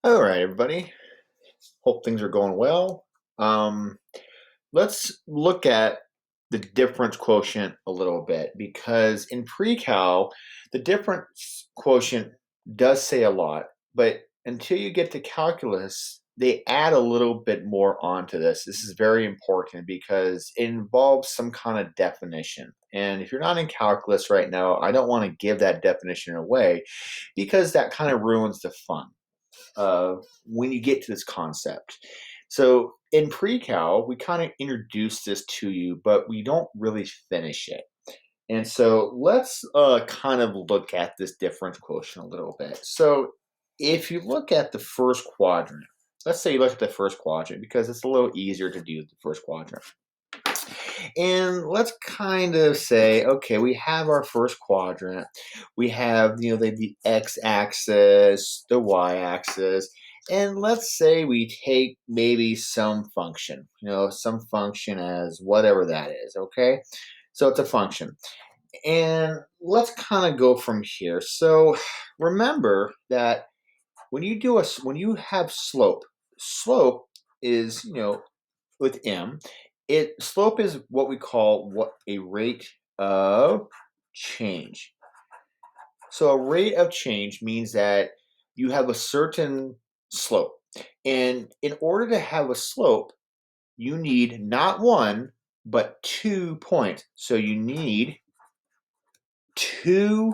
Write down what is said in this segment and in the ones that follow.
All right, everybody. Hope things are going well. Um, let's look at the difference quotient a little bit because in pre-cal, the difference quotient does say a lot, but until you get to calculus, they add a little bit more onto this. This is very important because it involves some kind of definition. And if you're not in calculus right now, I don't want to give that definition away because that kind of ruins the fun when you get to this concept. So in pre-cal, we kind of introduce this to you, but we don't really finish it. And so let's kind of look at this difference quotient a little bit. So if you look at the first quadrant, let's say you look at the first quadrant because it's a little easier to do the first quadrant. And let's kind of say, okay, we have our first quadrant. We have, the x-axis, the y-axis, and let's say we take maybe some function, some function as whatever that is, okay? So it's a function. And let's kind of go from here. So remember that when you have slope is, with m, slope is what we call what a rate of change. So a rate of change means that you have a certain slope. And in order to have a slope, you need not one, but 2 points. So you need 2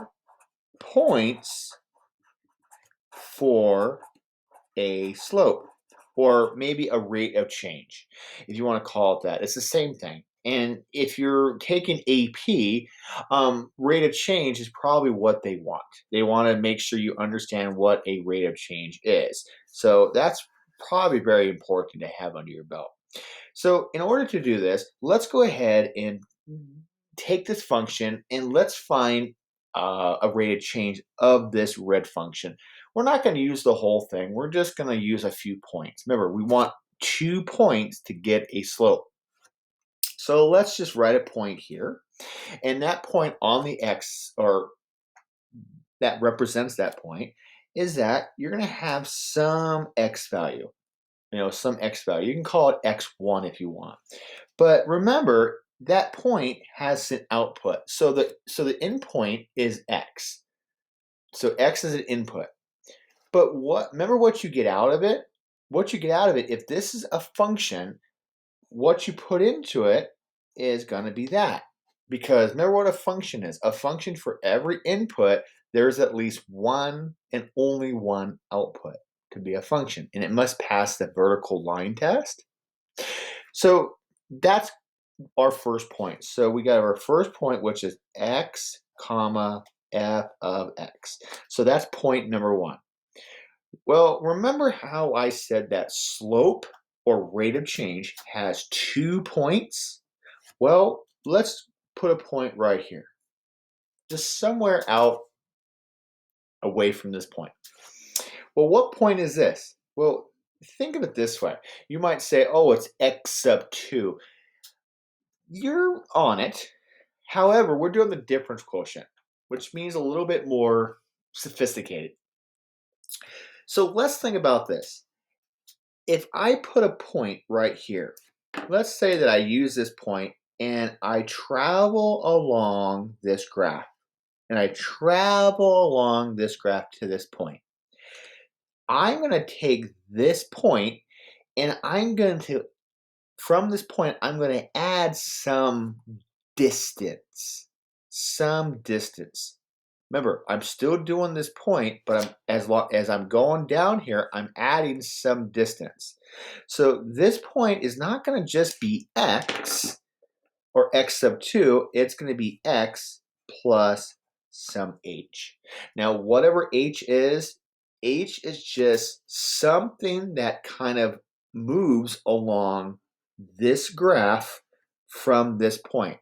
points for a slope or maybe a rate of change, if you want to call it that. It's the same thing. And if you're taking AP, rate of change is probably what they want. They want to make sure you understand what a rate of change is. So that's probably very important to have under your belt. So in order to do this, let's go ahead and take this function and let's find a rate of change of this red function. We're not going to use the whole thing. We're just going to use a few points. Remember, we want 2 points to get a slope. So let's just write a point here. And that point on the x, or that represents that point, is that you're going to have some x value. Some x value. You can call it x1 if you want. But remember, that point has an output. So the endpoint is x. So x is an input. But remember what you get out of it? What you get out of it, if this is a function, what you put into it is going to be that. Because remember what a function is. A function, for every input, there's at least one and only one output to be a function. And it must pass the vertical line test. So that's our first point. So we got our first point, which is x comma f of x. So that's point number one. Well, remember how I said that slope or rate of change has 2 points? Well, let's put a point right here, just somewhere out away from this point. Well, what point is this? Well, think of it this way. You might say, oh, it's x sub 2. You're on it. However, we're doing the difference quotient, which means a little bit more sophisticated. So let's think about this. If I put a point right here, let's say that I use this point and I travel along this graph, and I travel along this graph to this point. I'm going to take this point and from this point, I'm going to add some distance. Some distance. Remember, I'm still doing this point, but as I'm going down here, I'm adding some distance. So this point is not going to just be x or x sub 2. It's going to be x plus some h. Now, whatever h is just something that kind of moves along this graph from this point.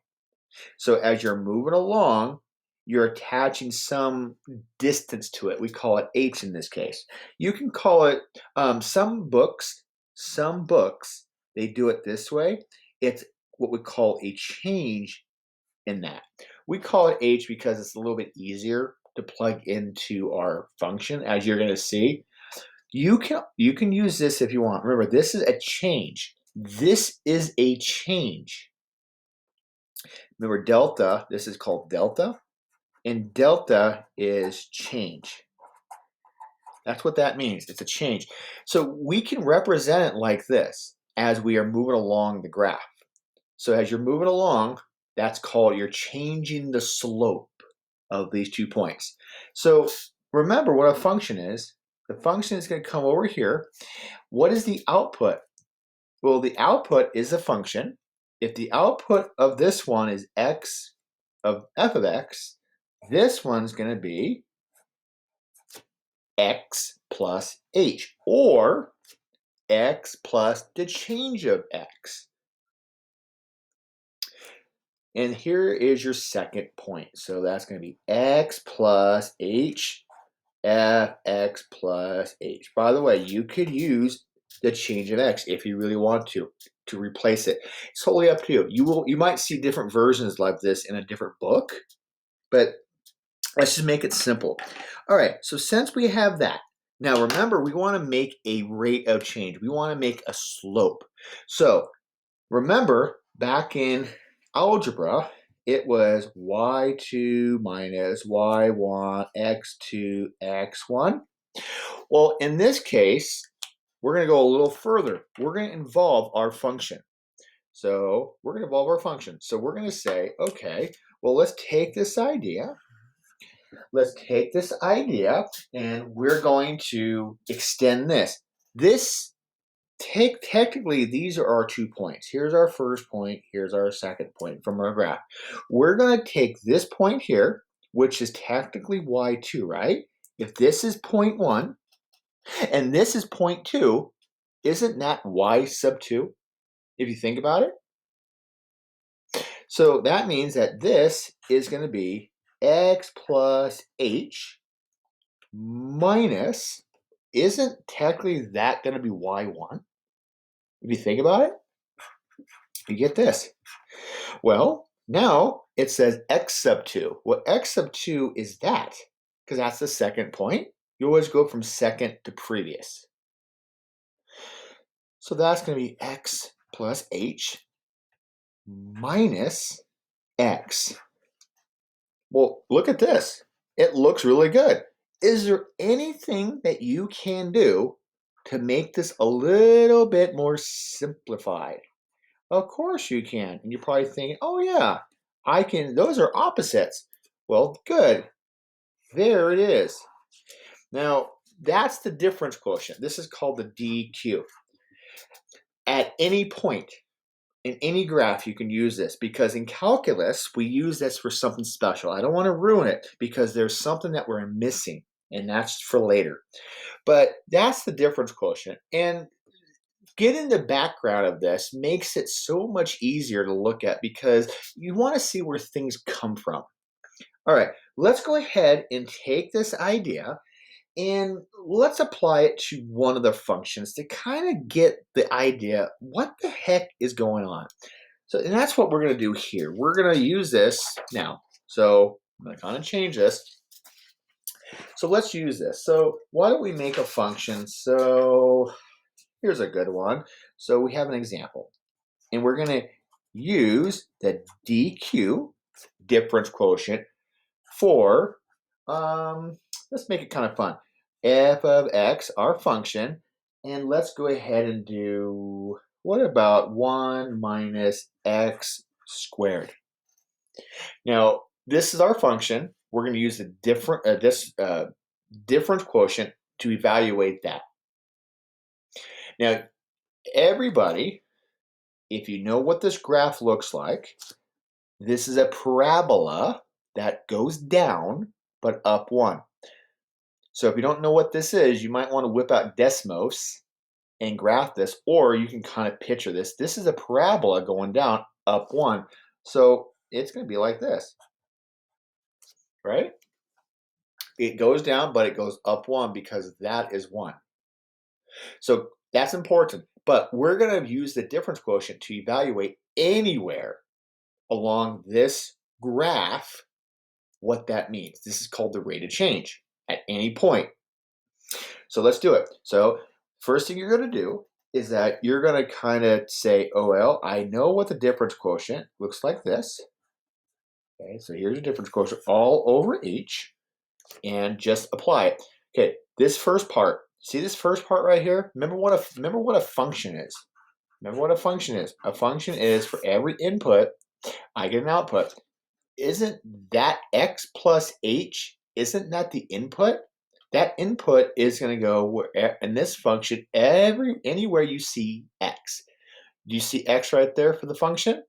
So as you're moving along, you're attaching some distance to it. We call it h in this case. You can call it some books, they do it this way. It's what we call a change in that. We call it h because it's a little bit easier to plug into our function, as you're going to see. You can use this if you want. Remember, this is a change. This is a change. Remember delta, this is called delta, and delta is change. That's what that means. It's a change. So we can represent it like this as we are moving along the graph. So as you're moving along, that's called you're changing the slope of these 2 points. So remember what a function is. The function is going to come over here. What is the output? Well, the output is a function. If the output of this one is x of f of x, this one's going to be x plus h, or x plus the change of x. And here is your second point. So that's going to be x plus h, fx plus h. By the way, you could use the change of x if you really want to replace it. It's totally up to you. You might see different versions like this in a different book, but let's just make it simple. All right, so since we have that, now remember we want to make a rate of change. We want to make a slope. So remember back in algebra, it was y2 minus y1 x2 x1. Well, in this case, we're going to go a little further. We're going to involve our function. So we're going to involve our function. So we're going to say, okay, well, let's take this idea. Let's take this idea and we're going to extend this. Technically, these are our 2 points. Here's our first point. Here's our second point from our graph. We're going to take this point here, which is technically y2, right? If this is point 1 and this is point 2, isn't that y sub 2? If you think about it. So that means that this is going to be x plus h minus, isn't technically that going to be y1? If you think about it, you get this. Well, now it says x sub 2. Well, x sub 2 is that, because that's the second point. You always go from second to previous. So that's going to be x plus h minus x. Well, look at this. It looks really good. Is there anything that you can do to make this a little bit more simplified? Of course you can. And you're probably thinking, oh yeah, I can, those are opposites. Well, good. There it is. Now, that's the difference quotient. This is called the DQ. At any point in any graph, you can use this because in calculus, we use this for something special. I don't want to ruin it because there's something that we're missing, and that's for later. But that's the difference quotient. And getting the background of this makes it so much easier to look at because you want to see where things come from. All right, let's go ahead and take this idea and let's apply it to one of the functions to kind of get the idea what the heck is going on. So, and that's what we're going to do here. We're going to use this now. So I'm going to kind of change this. So let's use this. So why don't we make a function? So here's a good one. So we have an example. And we're going to use the DQ, difference quotient, for, let's make it kind of fun. F of x, our function. And let's go ahead and do, what about 1 minus x squared? Now, this is our function. We're going to use the difference quotient to evaluate that. Now, everybody, if you know what this graph looks like, this is a parabola that goes down but up 1. So if you don't know what this is, you might want to whip out Desmos and graph this, or you can kind of picture this. This is a parabola going down up 1. So it's going to be like this, right? It goes down, but it goes up 1 because that is 1. So that's important. But we're going to use the difference quotient to evaluate anywhere along this graph what that means. This is called the rate of change at any point. So let's do it. So first thing you're going to do is that you're going to kind of say, oh, well, I know what the difference quotient looks like this. Okay, so here's a difference quotient all over H, and just apply it. Okay, this first part, see this first part right here? Remember what a function is. Remember what a function is. A function is for every input, I get an output. Isn't that x plus h, isn't that the input? That input is going to go where in this function, anywhere you see x. Do you see x right there for the function?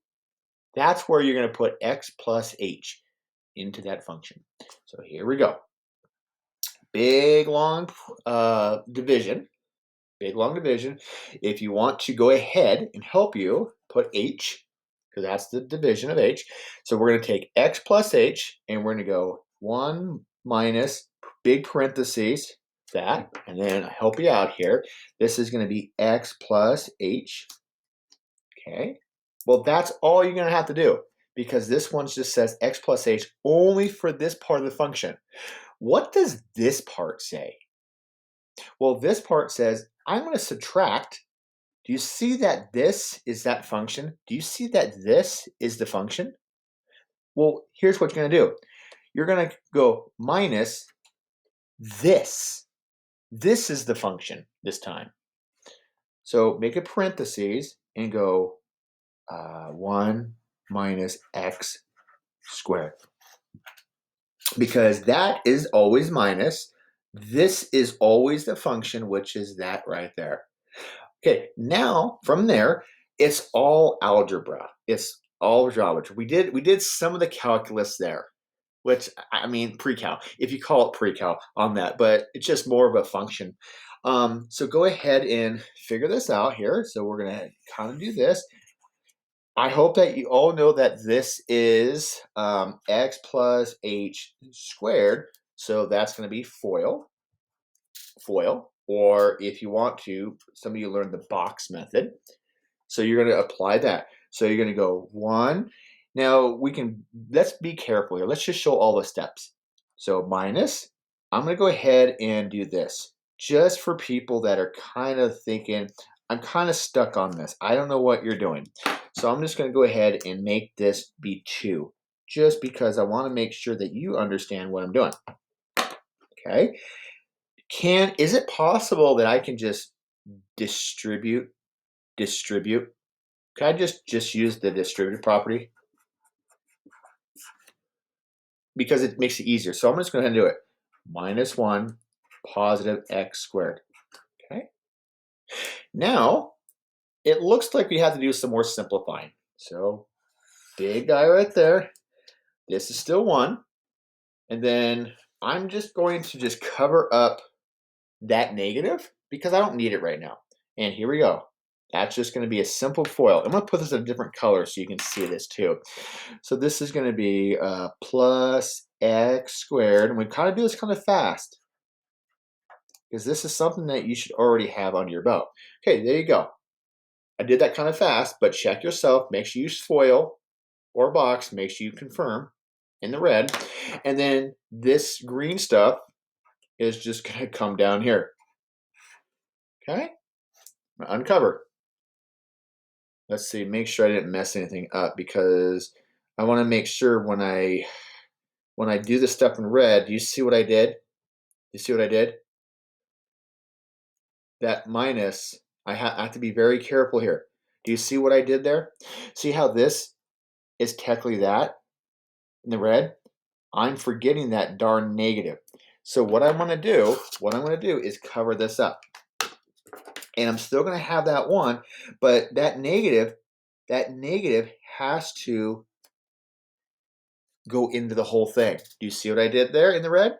That's where you're going to put x plus h into that function. So here we go. Big long division. Big long division. If you want to go ahead and help you, put h, because that's the division of h. So we're going to take x plus h, and we're going to go 1 minus big parentheses, that, and then I'll help you out here. This is going to be x plus h. Okay. Well, that's all you're going to have to do, because this one just says x plus h only for this part of the function. What does this part say? Well, this part says, I'm going to subtract. Do you see that this is that function? Do you see that this is the function? Well, here's what you're going to do. You're going to go minus this. This is the function this time. So make a parentheses and go 1 minus x squared. Because that is always minus. This is always the function, which is that right there. Okay, now from there, it's all algebra. It's all geometry. We did some of the calculus there, which I mean pre-cal, if you call it pre-cal on that, but it's just more of a function. So go ahead and figure this out here. So we're gonna kind of do this. I hope that you all know that this is x plus h squared. So that's going to be FOIL. Or if you want to, some of you learned the box method. So you're going to apply that. So you're going to go 1. Now let's be careful here. Let's just show all the steps. So minus, I'm going to go ahead and do this. Just for people that are kind of thinking, I'm kind of stuck on this. I don't know what you're doing. So I'm just going to go ahead and make this be 2. Just because I want to make sure that you understand what I'm doing. Okay. Is it possible that I can just distribute? Can I just use the distributive property? Because it makes it easier. So I'm just going to do it. Minus 1 positive x squared. Okay. Now, it looks like we have to do some more simplifying. So big guy right there. This is still 1. And then I'm just going to just cover up that negative because I don't need it right now. And here we go. That's just going to be a simple FOIL. I'm going to put this in a different color so you can see this too. So this is going to be plus x squared. And we kind of do this kind of fast because this is something that you should already have under your belt. Okay, there you go. I did that kind of fast, but check yourself. Make sure you use FOIL or box. Make sure you confirm in the red. And then this green stuff is just going to come down here. Okay, uncover. Let's see, make sure I didn't mess anything up because I want to make sure when I do the stuff in red, do you see what I did? You see what I did? That minus, I have to be very careful here. Do you see what I did there? See how this is technically that in the red? I'm forgetting that darn negative. So what I'm going to do is cover this up. And I'm still going to have that 1, but that negative has to go into the whole thing. Do you see what I did there in the red?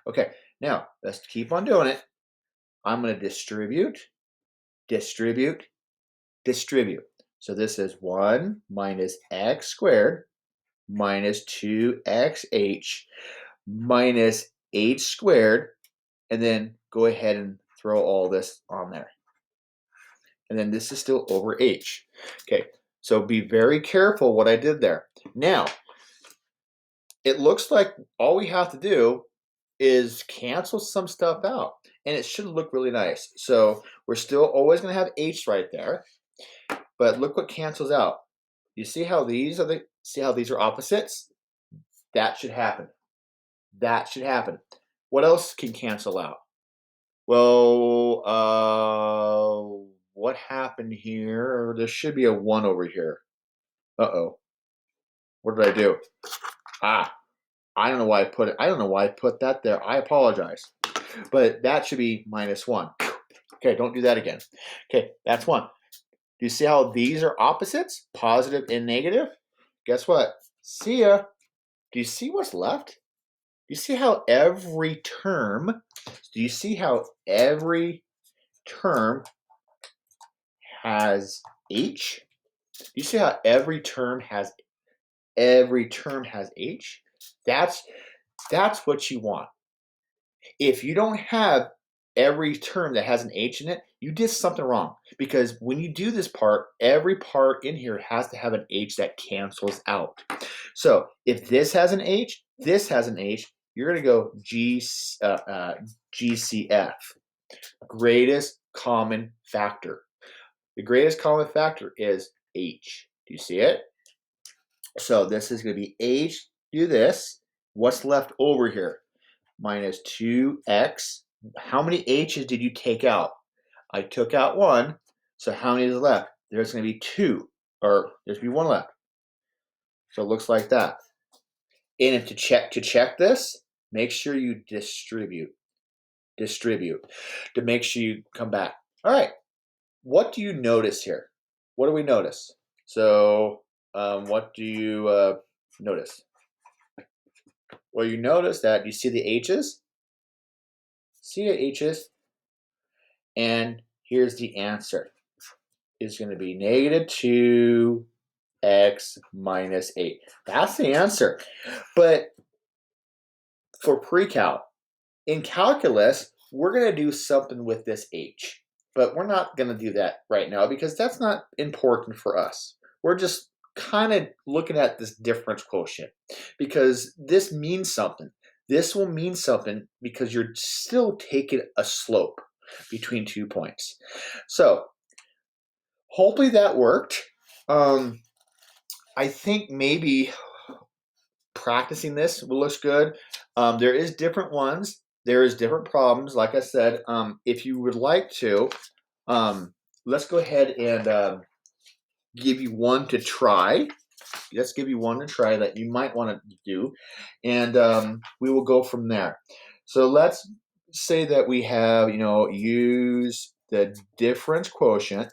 Okay, now let's keep on doing it. I'm going to distribute. So this is 1 minus x squared minus 2xh minus h squared, and then go ahead and throw all this on there. And then this is still over h. Okay, so be very careful what I did there. Now, it looks like all we have to do is cancel some stuff out. and it should look really nice. So we're still always going to have h right there, but look what cancels out. You see how these are opposites? That should happen. That should happen. What else can cancel out? Well, what happened here? There should be a 1 over here. Uh-oh. What did I do? Ah, I don't know why I put it. I don't know why I put that there. I apologize. But that should be -1. Okay, don't do that again. Okay, that's 1. Do you see how these are opposites? Positive and negative? Guess what? See ya. Do you see what's left? Do you see how every term, has h? Do you see how every term has h? That's what you want. If you don't have every term that has an h in it, you did something wrong. Because when you do this part, every part in here has to have an h that cancels out. So if this has an h, this has an h, you're going to go GCF, greatest common factor. The greatest common factor is h. Do you see it? So this is going to be h, do this. What's left over here? Minus 2x. How many h's did you take out? I took out 1. So how many is left? There's going to be 2. Or there's going to be 1 left. So it looks like that. And if to check this, make sure you distribute. To make sure you come back. All right. What do you notice here? What do we notice? So what do you notice? Well, you notice that you see the h's. See the h's. And here's the answer. It's going to be -2x minus 8. That's the answer. But for pre-cal, in calculus, we're going to do something with this h. But we're not going to do that right now because that's not important for us. We're just kind of looking at this difference quotient because this means something. This will mean something because you're still taking a slope between 2 points. So hopefully that worked. I think maybe practicing this will look good. There is different ones. There is different problems. Like I said, if you would like to, let's go ahead and give you one to try. Let's give you one to try that you might want to do, and we will go from there. So let's say that we have, use the difference quotient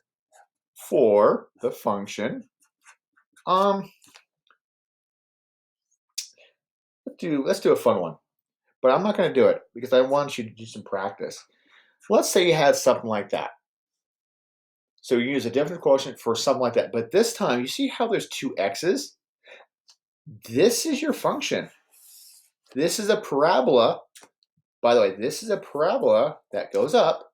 for the function. Let's do a fun one, but I'm not going to do it because I want you to do some practice. Let's say you had something like that. So you use a difference quotient for something like that, but this time you see how there's 2 x's? This is your function. This is a parabola. By the way, this is a parabola that goes up,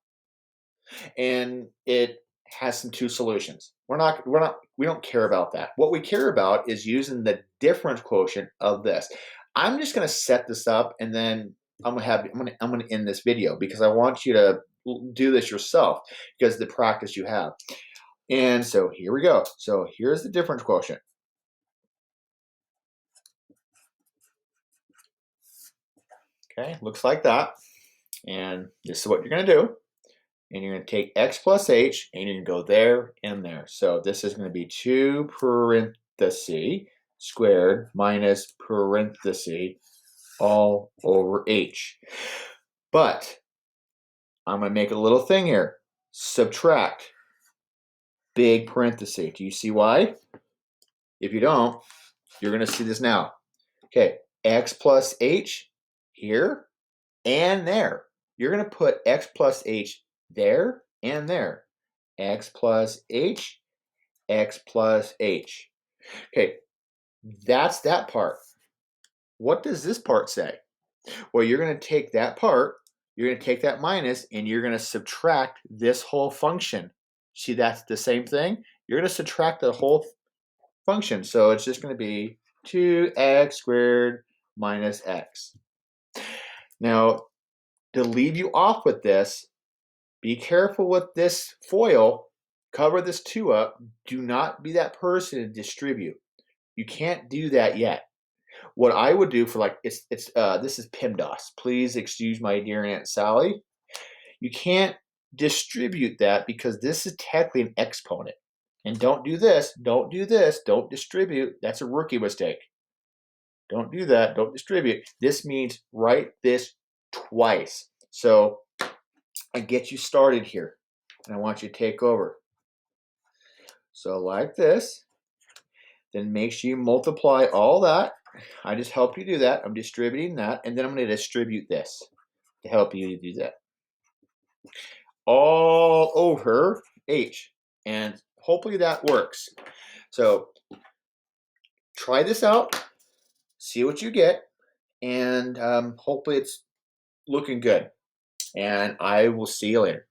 and it has some 2 solutions. We don't care about that. What we care about is using the difference quotient of this. I'm just going to set this up, and then I'm going to end this video because I want you to do this yourself because the practice you have. And so here we go. So here's the difference quotient. Okay, looks like that. And this is what you're going to do. And you're going to take x plus h, and you're going to go there and there. So this is going to be 2 parentheses squared minus parentheses all over h. But I'm going to make a little thing here. Subtract big parenthesis. Do you see why? If you don't, you're going to see this now. Okay, x plus h here and there. You're going to put x plus h there and there. X plus h, x plus h. Okay, that's that part. What does this part say? Well, you're going to take that part, you're going to take that minus, and you're going to subtract this whole function. See, that's the same thing? You're going to subtract the whole function. So it's just going to be 2x squared minus x. Now, To leave you off with this, be careful with this foil. Cover this 2 up. Do not be that person to distribute. You can't do that yet. What I would do for like this is PIMDOS. Please excuse my dear Aunt Sally. You can't distribute that because this is technically an exponent. And don't do this, don't do this, don't distribute. That's a rookie mistake. Don't do that, don't distribute. This means write this twice. So I get you started here, and I want you to take over. So like this, then make sure you multiply all that. I just help you do that. I'm distributing that, and then I'm going to distribute this to help you do that. All over H, and hopefully that works. So try this out, see what you get, and hopefully it's looking good. And I will see you later.